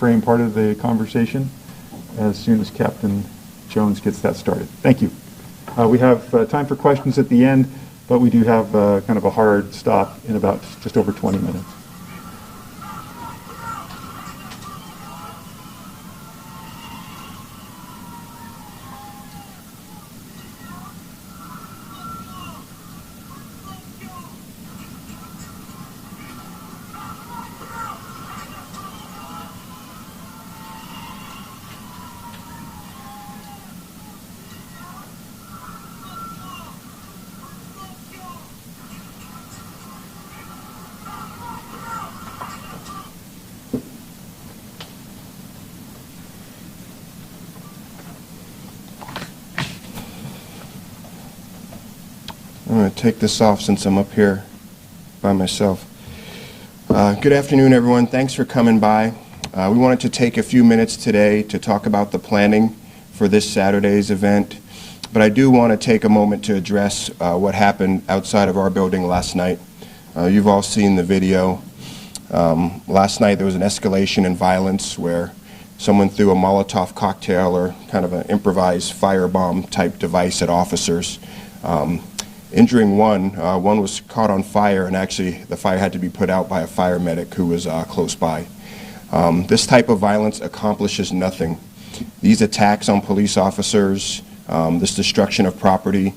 frame part of the conversation as soon as Captain Jones gets that started. Thank you. We have time for questions at the end, but we do have kind of a hard stop in about just over 20 minutes. I'm going to take this off since I'm up here by myself. Good afternoon, everyone. Thanks for coming by. We wanted to take a few minutes today to talk about the planning for this Saturday's event, but I do want to take a moment to address what happened outside of our building last night. You've all seen the video. Last night there was an escalation in violence where someone threw a Molotov cocktail or kind of an improvised firebomb type device at officers. Injuring one was caught on fire, and actually the fire had to be put out by a fire medic who was close by. This type of violence accomplishes nothing. These attacks on police officers, this destruction of property,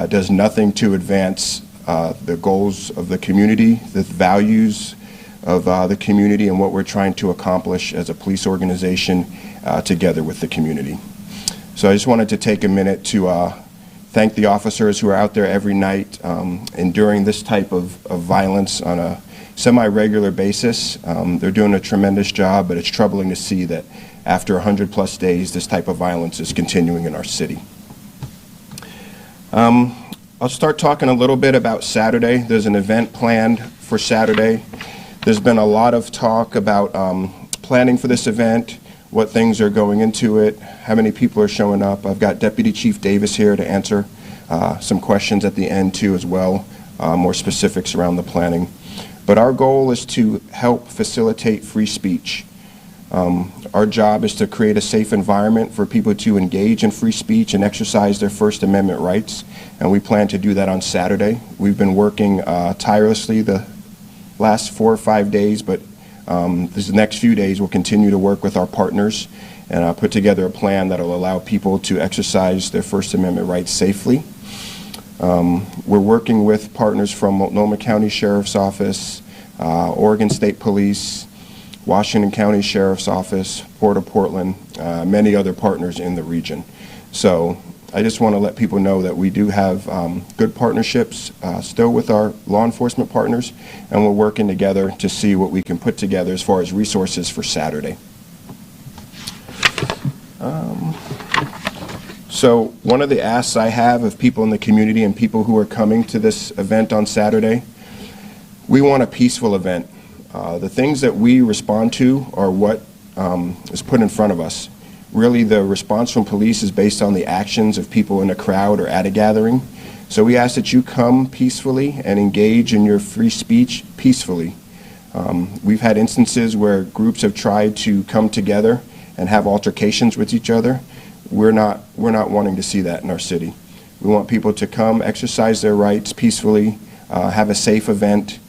does nothing to advance the goals of the community, the values of the community, and what we're trying to accomplish as a police organization together with the community. So I just wanted to take a minute to thank the officers who are out there every night enduring this type of violence on a semi-regular basis. They're doing a tremendous job, but it's troubling to see that after 100+ days, this type of violence is continuing in our city. I'll start talking a little bit about Saturday. There's an event planned for Saturday. There's been a lot of talk about planning for this event, what things are going into it, how many people are showing up. I've got Deputy Chief Davis here to answer some questions at the end too as well, more specifics around the planning. But our goal is to help facilitate free speech. Our job is to create a safe environment for people to engage in free speech and exercise their First Amendment rights, and we plan to do that on Saturday. We've been working tirelessly the last 4 or 5 days, but these next few days we'll continue to work with our partners and put together a plan that will allow people to exercise their First Amendment rights safely. We're working with partners from Multnomah County Sheriff's Office, Oregon State Police, Washington County Sheriff's Office, Port of Portland, many other partners in the region. So I just want to let people know that we do have good partnerships still with our law enforcement partners, and we're working together to see what we can put together as far as resources for Saturday. So one of the asks I have of people in the community and people who are coming to this event on Saturday, we want a peaceful event. The things that we respond to are what is put in front of us. Really, the response from police is based on the actions of people in a crowd or at a gathering. So we ask that you come peacefully and engage in your free speech peacefully. We've had instances where groups have tried to come together and have altercations with each other. We're not wanting to see that in our city. We want people to come, exercise their rights peacefully, have a safe event.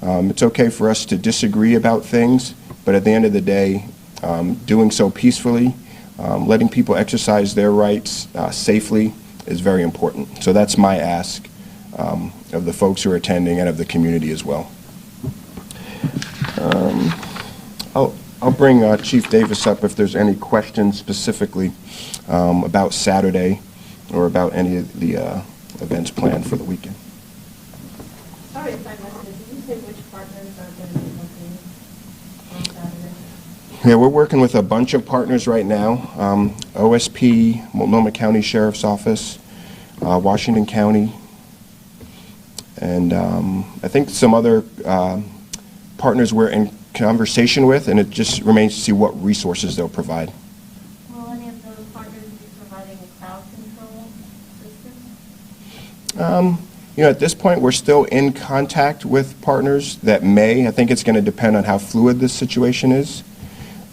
It's okay for us to disagree about things, but at the end of the day, doing so peacefully, letting people exercise their rights safely is very important. So that's my ask of the folks who are attending and of the community as well. I'll bring Chief Davis up if there's any questions specifically about Saturday or about any of the events planned for the weekend. Sorry if I missed it. Did you say which partners are going to be working on Saturday? Yeah, we're working with a bunch of partners right now. OSP, Multnomah County Sheriff's Office, Washington County, and I think some other partners we're in conversation with, and it just remains to see what resources they'll provide. Will any of those partners be providing a crowd control system? You know, at this point, we're still in contact with partners that may. I think it's going to depend on how fluid this situation is.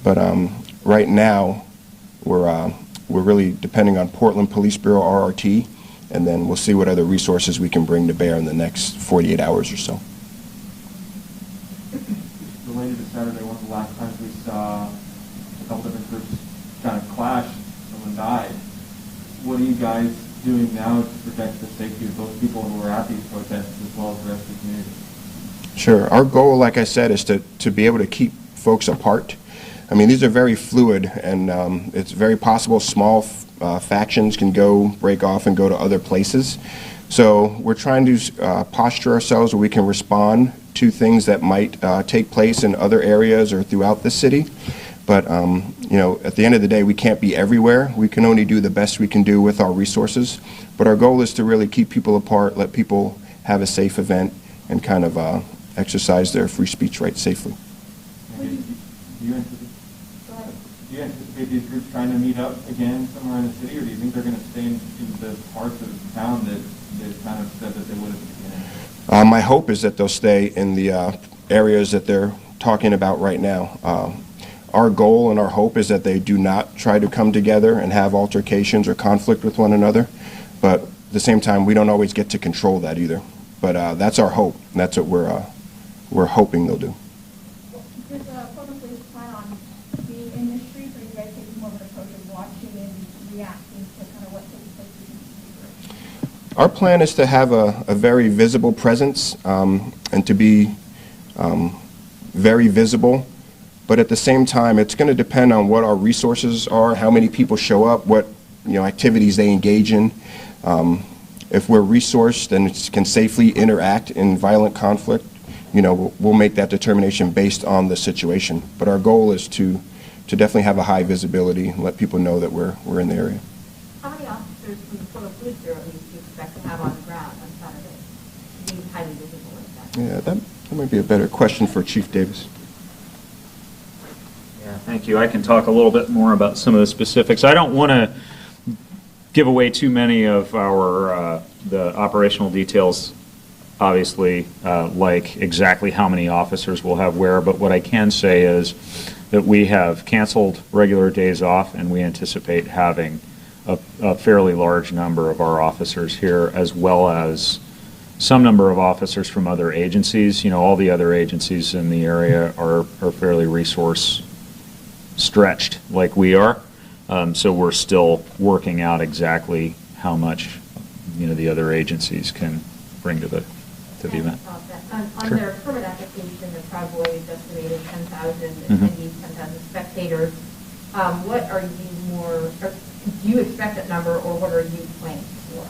But right now, we're really depending on Portland Police Bureau RRT, and then we'll see what other resources we can bring to bear in the next 48 hours or so. Related to Saturday, one of the last times we saw a couple different groups kind of clash, someone died. What are you guys doing now to protect the safety of those people who are at these protests as well as the rest of the community? Sure. Our goal, like I said, is to be able to keep folks apart. I mean, these are very fluid, and it's very possible small factions can break off and go to other places. So we're trying to posture ourselves where we can respond to things that might take place in other areas or throughout the city. But, you know, at the end of the day, we can't be everywhere. We can only do the best we can do with our resources. But our goal is to really keep people apart, let people have a safe event, and kind of exercise their free speech rights safely. Do you anticipate these groups trying to meet up again somewhere in the city, or do you think they're going to stay in the parts of town that they've kind of said that they would at the beginning? My hope is that they'll stay in the areas that they're talking about right now. Our goal and our hope is that they do not try to come together and have altercations or conflict with one another, but at the same time, we don't always get to control that either. But that's our hope, and that's what we're hoping they'll do. Does Portland Police plan on being in the streets, or are you guys taking more of an approach of watching and reacting to kind of what takes place in the streets? Our plan is to have a very visible presence and to be very visible. But at the same time, it's going to depend on what our resources are, how many people show up, what activities they engage in. If we're resourced and can safely interact in violent conflict, we'll make that determination based on the situation. But our goal is to definitely have a high visibility and let people know that we're in the area. How many officers from the Portland Police Bureau do you expect to have on the ground on Saturday to be highly visible like that? Yeah, that might be a better question for Chief Davis. Yeah, thank you. I can talk a little bit more about some of the specifics. I don't want to give away too many of our the operational details, obviously, like exactly how many officers we'll have where, but what I can say is that we have canceled regular days off, and we anticipate having a fairly large number of our officers here, as well as some number of officers from other agencies. All the other agencies in the area are fairly resource stretched like we are, so we're still working out exactly how much the other agencies can bring to the event. On Sure. their permit application, the Proud Boys estimated 10,000 Mhm. attendees, 10,000 spectators. What are you more, or do you expect that number, or what are you planning for?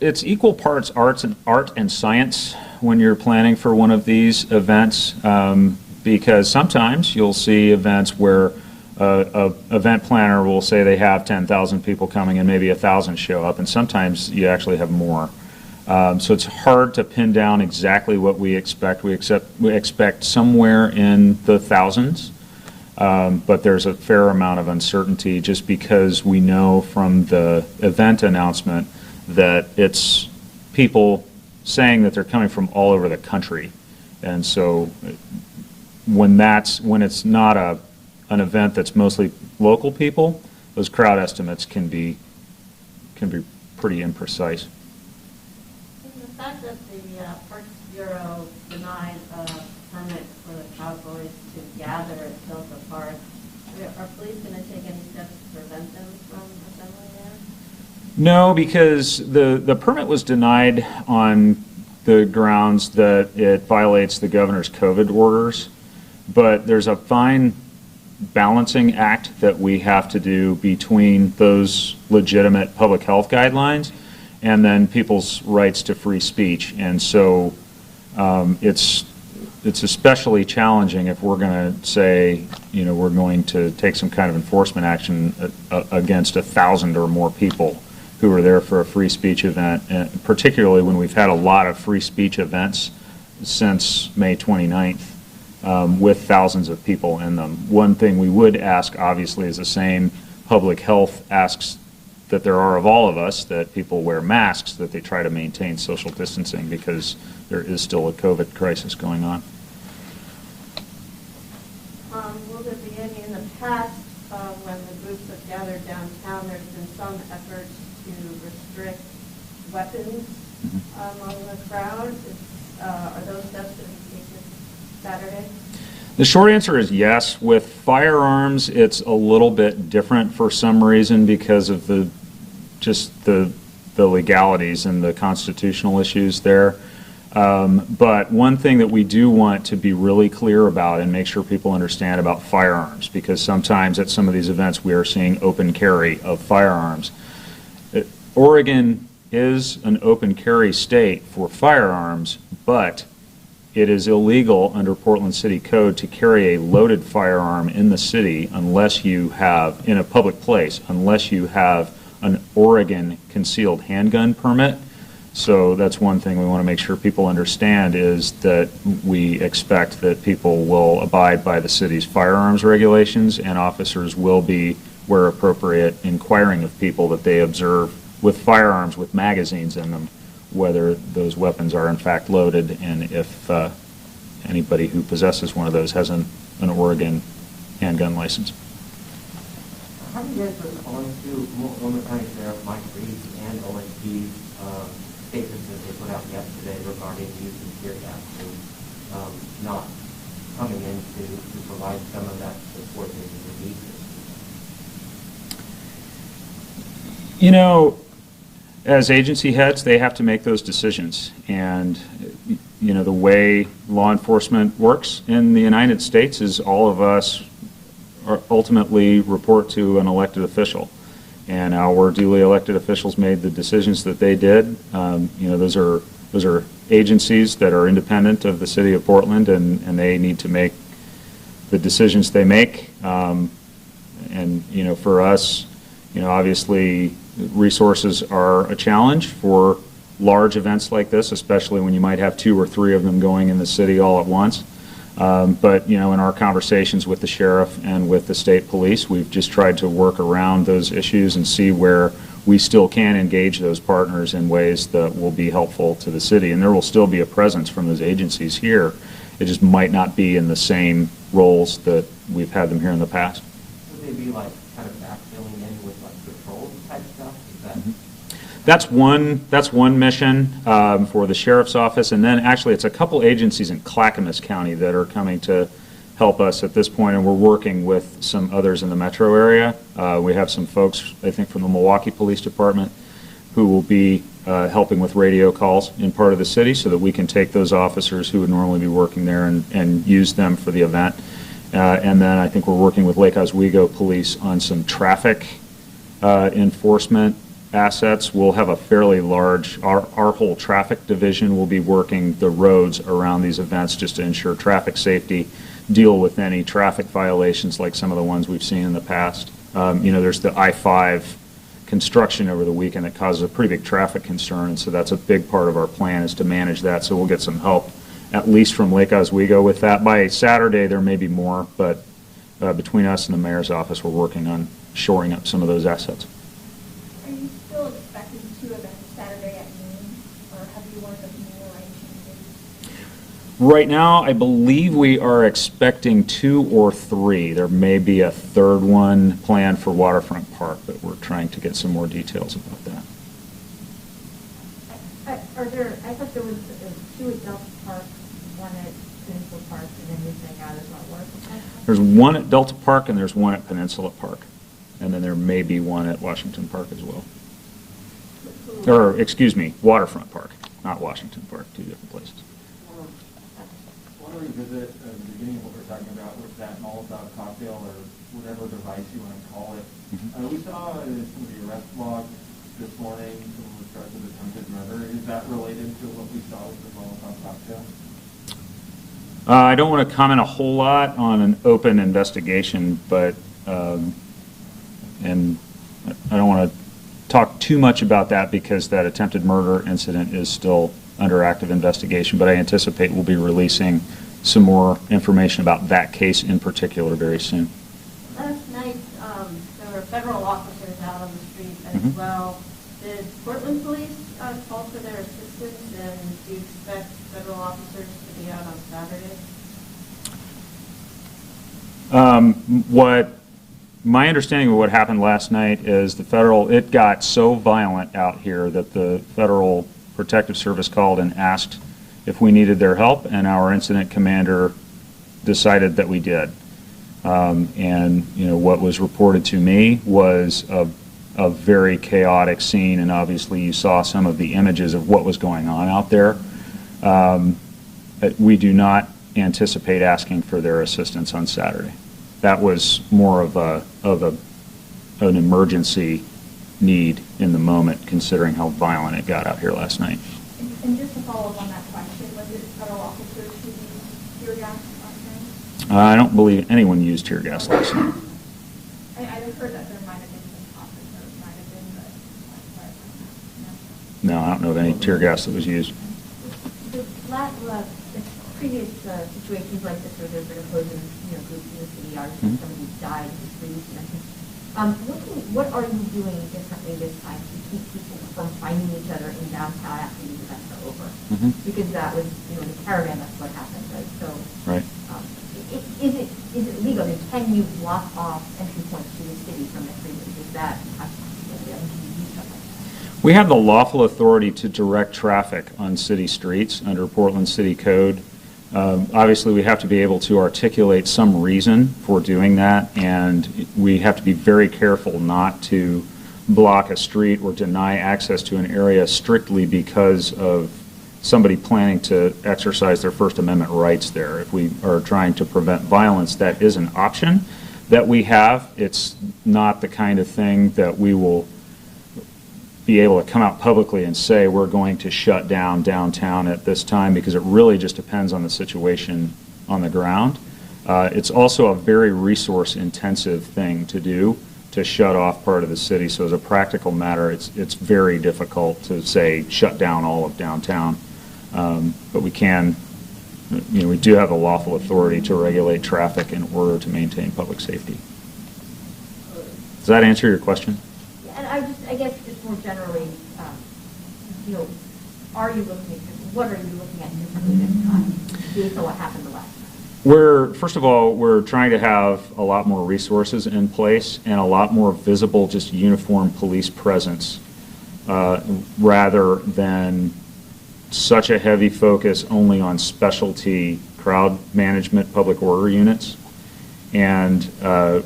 It's equal parts art and science when you're planning for one of these events, because sometimes you'll see events where a event planner will say they have 10,000 people coming and maybe 1,000 show up, and sometimes you actually have more. So it's hard to pin down exactly what we expect. We expect somewhere in the thousands, but there's a fair amount of uncertainty just because we know from the event announcement that it's people saying that they're coming from all over the country. And so when it's not an event that's mostly local people, those crowd estimates can be pretty imprecise. The fact that the Parks Bureau denied a permit for the Proud Boys to gather at Silver Park, are police going to take any steps to prevent them from assembling there? No, because the permit was denied on the grounds that it violates the governor's COVID orders, but there's a fine balancing act that we have to do between those legitimate public health guidelines and then people's rights to free speech. And so it's especially challenging if we're going to say, we're going to take some kind of enforcement action against 1,000 or more people who are there for a free speech event, and particularly when we've had a lot of free speech events since May 29th. With thousands of people in them. One thing we would ask, obviously, is the same public health asks that there are of all of us, that people wear masks, that they try to maintain social distancing because there is still a COVID crisis going on. Will there be any in the past when the groups have gathered downtown? There's been some efforts to restrict weapons among the crowd. Are those steps going to be taken Saturday? The short answer is yes. With firearms, it's a little bit different for some reason because of the legalities and the constitutional issues there. But one thing that we do want to be really clear about and make sure people understand about firearms, because sometimes at some of these events we are seeing open carry of firearms. Oregon is an open carry state for firearms, but it is illegal under Portland City Code to carry a loaded firearm in the city unless you have, in a public place, unless you have an Oregon concealed handgun permit. So that's one thing we want to make sure people understand, is that we expect that people will abide by the city's firearms regulations, and officers will be, where appropriate, inquiring of people that they observe with firearms with magazines in them, whether those weapons are in fact loaded, and if anybody who possesses one of those has an Oregon handgun license. How do you guys respond to Multnomah County Sheriff Mike Reed's and OSP's statements that they put out yesterday regarding use of tear gas and not coming in to provide some of that support that you need? You know, as agency heads, they have to make those decisions. And, you know, the way law enforcement works in the United States is all of us ultimately report to an elected official. And our duly elected officials made the decisions that they did. You know, those are agencies that are independent of the city of Portland, and they need to make the decisions they make. And, you know, for us, you know, obviously resources are a challenge for large events like this, especially when you might have 2 or 3 of them going in the city all at once. But, you know, in our conversations with the sheriff and with the state police, we've just tried to work around those issues and see where we still can engage those partners in ways that will be helpful to the city. And there will still be a presence from those agencies here. It just might not be in the same roles that we've had them here in the past. Would they be like kind of backfilling in with like patrol type stuff? Is that That's one mission for the sheriff's office, and then actually it's a couple agencies in Clackamas County that are coming to help us at this point, and we're working with some others in the metro area. We have some folks, I think, from the Milwaukee Police Department who will be helping with radio calls in part of the city so that we can take those officers who would normally be working there and use them for the event. And then I think we're working with Lake Oswego Police on some traffic enforcement assets. We'll have a fairly large, our whole traffic division will be working the roads around these events just to ensure traffic safety, deal with any traffic violations like some of the ones we've seen in the past. You know, there's the I-5 construction over the weekend that causes a pretty big traffic concern, and so that's a big part of our plan, is to manage that. So we'll get some help, at least from Lake Oswego, with that. By Saturday, there may be more, but between us and the mayor's office, we're working on shoring up some of those assets. Are you still expecting 2 events Saturday at noon, or have you wanted them to arrange? Right now, I believe we are expecting 2 or 3. There may be a third one planned for Waterfront Park, but we're trying to get some more details about that. I thought there was 2 at Delta Park, 1 at Peninsula Park, and then you're saying out as well, Waterfront Park? There's 1 at Delta Park and there's 1 at Peninsula Park. And then there may be 1 at Washington Park as well. Or, excuse me, Waterfront Park, not Washington Park, 2 different places. I want to revisit the beginning of what we were talking about with that Molotov cocktail, or whatever device you want to call it. We saw some of the arrest logs this morning, some with regards to the attempted murder. Is that related to what we saw with the Molotov cocktail? I don't want to comment a whole lot on an open investigation, but and I don't want to talk too much about that because that attempted murder incident is still under active investigation, but I anticipate we'll be releasing some more information about that case in particular very soon. Last night, there were federal officers out on the street as well. Did Portland Police call for their assistance, and do you expect federal officers to be out on Saturday? What my understanding of what happened last night is it got so violent out here that the Federal Protective Service called and asked if we needed their help, and our incident commander decided that we did. And what was reported to me was a very chaotic scene, and obviously you saw some of the images of what was going on out there. We do not anticipate asking for their assistance on Saturday. That was more of an emergency need in the moment, considering how violent it got out here last night. And just to follow up on that question, was it federal officers who used tear gas last night? I don't believe anyone used tear gas last night. I heard that there might have been some officers, might have been, but No, I don't know of any tear gas that was used. The previous situations like this where there's been opposing groups in the city, obviously somebody died, history you mentioned. What are you doing differently this time to keep people from finding each other in downtown after these events are over? Because that was, in the caravan, that's what happened, right? So, right. Is it legal? Can you block off entry points to the city from the freeway? Is that We have the lawful authority to direct traffic on city streets under Portland City Code. Obviously, we have to be able to articulate some reason for doing that, and we have to be very careful not to block a street or deny access to an area strictly because of somebody planning to exercise their First Amendment rights there. If we are trying to prevent violence, that is an option that we have. It's not the kind of thing that we will be able to come out publicly and say we're going to shut down downtown at this time, because it really just depends on the situation on the ground. It's also a very resource-intensive thing to do, to shut off part of the city. So as a practical matter, it's very difficult to say shut down all of downtown. But we can, we do have the lawful authority to regulate traffic in order to maintain public safety. Does that answer your question? And I guess just more generally, what are you looking at differently this time based on what happened the last time? First of all, we're trying to have a lot more resources in place and a lot more visible, just uniform police presence, rather than such a heavy focus only on specialty crowd management public order units. And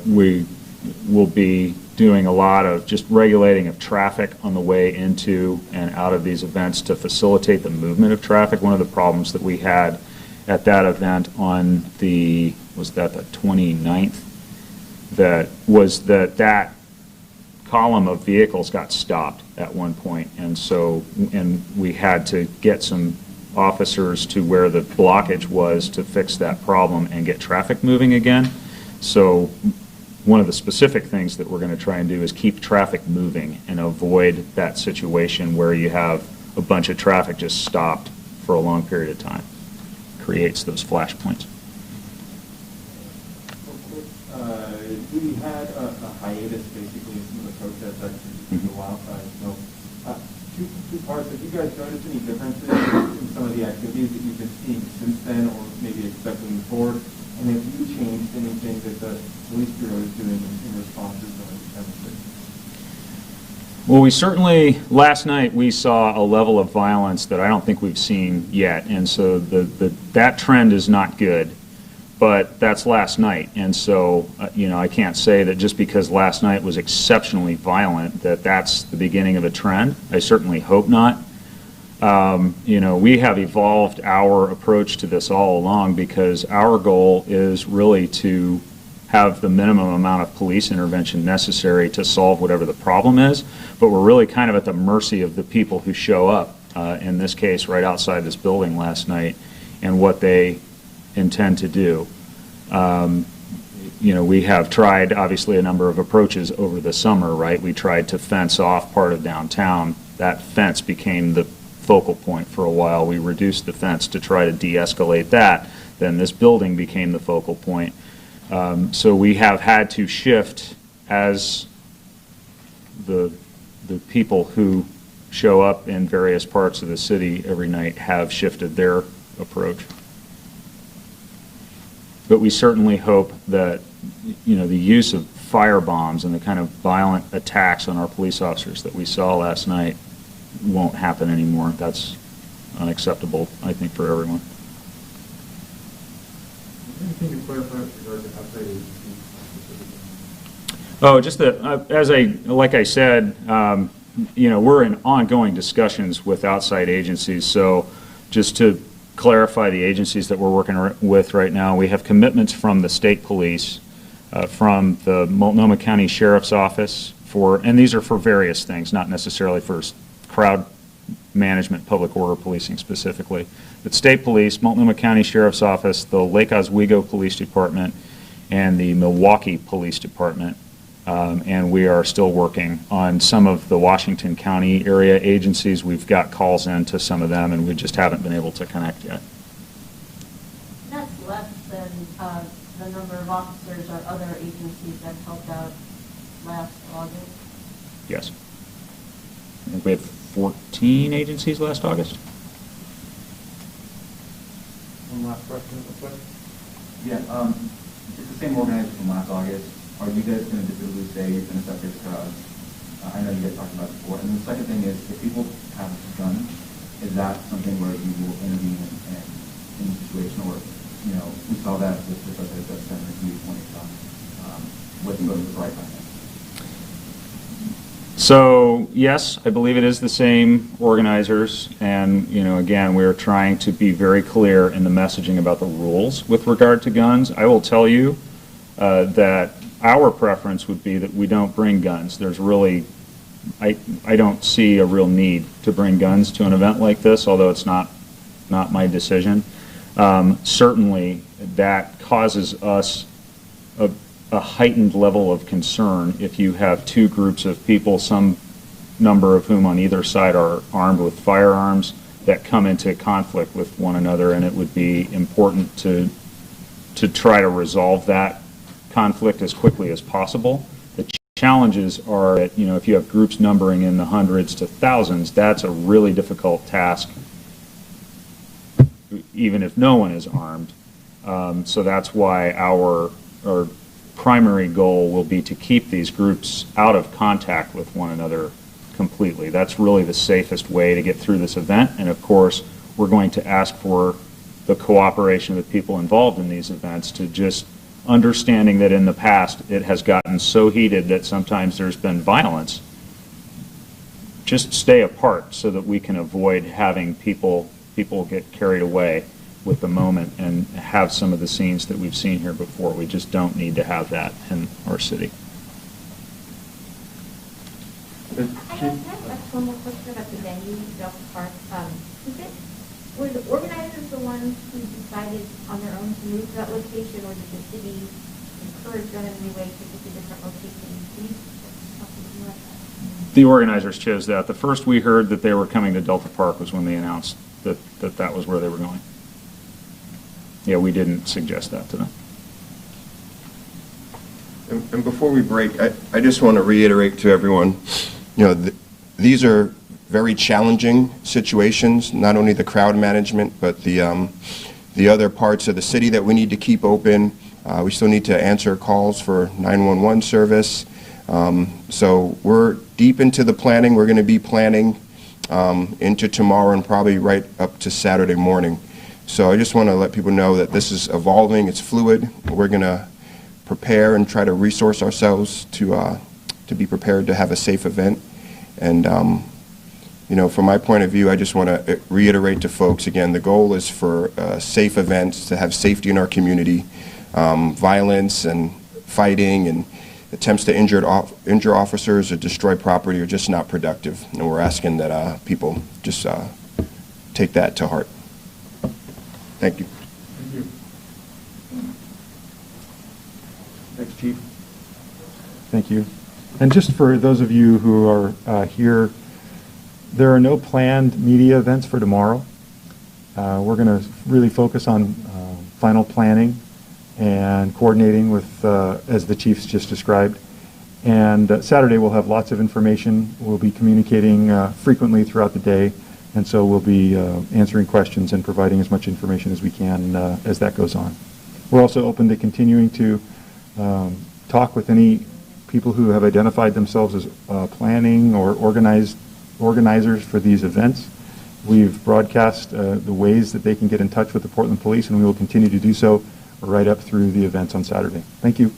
we will be doing a lot of just regulating of traffic on the way into and out of these events to facilitate the movement of traffic. One of the problems that we had at that event on the 29th, that column of vehicles got stopped at one point, and we had to get some officers to where the blockage was to fix that problem and get traffic moving again. So one of the specific things that we're going to try and do is keep traffic moving and avoid that situation where you have a bunch of traffic just stopped for a long period of time. Creates those flashpoints. We had a hiatus basically in some of the protests after the wildfires. So two parts. Have you guys noticed any differences in some of the activities that you've been seeing since then, or maybe expect moving forward? And have you changed anything that the police bureau is doing in response to some of these demonstrations? Well, we certainly, last night we saw a level of violence that I don't think we've seen yet, and so that trend is not good, but that's last night, and so, I can't say that just because last night was exceptionally violent that that's the beginning of a trend. I certainly hope not. We have evolved our approach to this all along because our goal is really to have the minimum amount of police intervention necessary to solve whatever the problem is, but we're really kind of at the mercy of the people who show up, in this case right outside this building last night, and what they intend to do. We have tried obviously a number of approaches over the summer, right? We tried to fence off part of downtown. That fence became the focal point for a while. We reduced the fence to try to de-escalate that. Then this building became the focal point. So we have had to shift as the people who show up in various parts of the city every night have shifted their approach. But we certainly hope that, the use of fire bombs and the kind of violent attacks on our police officers that we saw last night won't happen anymore. That's unacceptable, I think, for everyone. Anything to clarify with regard to outside agencies specifically? Oh, just that, like I said, we're in ongoing discussions with outside agencies. So just to clarify the agencies that we're working with right now, we have commitments from the state police, from the Multnomah County Sheriff's Office and these are for various things, not necessarily for crowd management, public order policing specifically. But state police, Multnomah County Sheriff's Office, the Lake Oswego Police Department, and the Milwaukee Police Department. And we are still working on some of the Washington County area agencies. We've got calls in to some of them, and we just haven't been able to connect yet. That's less than the number of officers or other agencies that helped out last August. Yes. I think we had 14 agencies last August. One last question, real quick. Yeah, it's the same organizer from last August. Are you guys going to definitively say you're going to separate the crowds? I know you guys talked about it before. And the second thing is, if people have guns, is that something where you will intervene in the situation? Or, we saw that with the Senator Hughes when it's done with the right time. So, yes, I believe it is the same organizers, and, again, we're trying to be very clear in the messaging about the rules with regard to guns. I will tell you that our preference would be that we don't bring guns. There's really, I don't see a real need to bring guns to an event like this, although it's not my decision. Certainly, that causes us a heightened level of concern if you have two groups of people, some number of whom on either side are armed with firearms, that come into conflict with one another, and it would be important to try to resolve that conflict as quickly as possible. The challenges are that, if you have groups numbering in the hundreds to thousands, that's a really difficult task, even if no one is armed. So that's why our primary goal will be to keep these groups out of contact with one another completely. That's really the safest way to get through this event, and of course we're going to ask for the cooperation of the people involved in these events, to just understanding that in the past it has gotten so heated that sometimes there's been violence. Just stay apart so that we can avoid having people get carried away with the moment and have some of the scenes that we've seen here before. We just don't need to have that in our city. I have one more question about the venue, Delta Park. Were the organizers the ones who decided on their own to move to that location, or did the city encourage them in any way to pick a different location? Can you talk a bit more about that? The organizers chose that. The first we heard that they were coming to Delta Park was when they announced that was where they were going. Yeah, we didn't suggest that to them. And before we break, I just want to reiterate to everyone, these are very challenging situations, not only the crowd management, but the other parts of the city that we need to keep open. We still need to answer calls for 911 service. So we're deep into the planning. We're going to be planning into tomorrow and probably right up to Saturday morning. So I just want to let people know that this is evolving, it's fluid. We're going to prepare and try to resource ourselves to be prepared to have a safe event. And, from my point of view, I just want to reiterate to folks, again, the goal is for safe events, to have safety in our community. Violence and fighting and attempts to injure officers or destroy property are just not productive. And we're asking that people just take that to heart. Thank you. Thank you. Next, Chief. Thank you. And just for those of you who are here, there are no planned media events for tomorrow. We're going to really focus on final planning and coordinating with, as the chiefs just described. And Saturday we'll have lots of information. We'll be communicating frequently throughout the day, and so we'll be answering questions and providing as much information as we can as that goes on. We're also open to continuing to talk with any people who have identified themselves as planning or organizers for these events. We've broadcast the ways that they can get in touch with the Portland Police, and we will continue to do so right up through the events on Saturday. Thank you.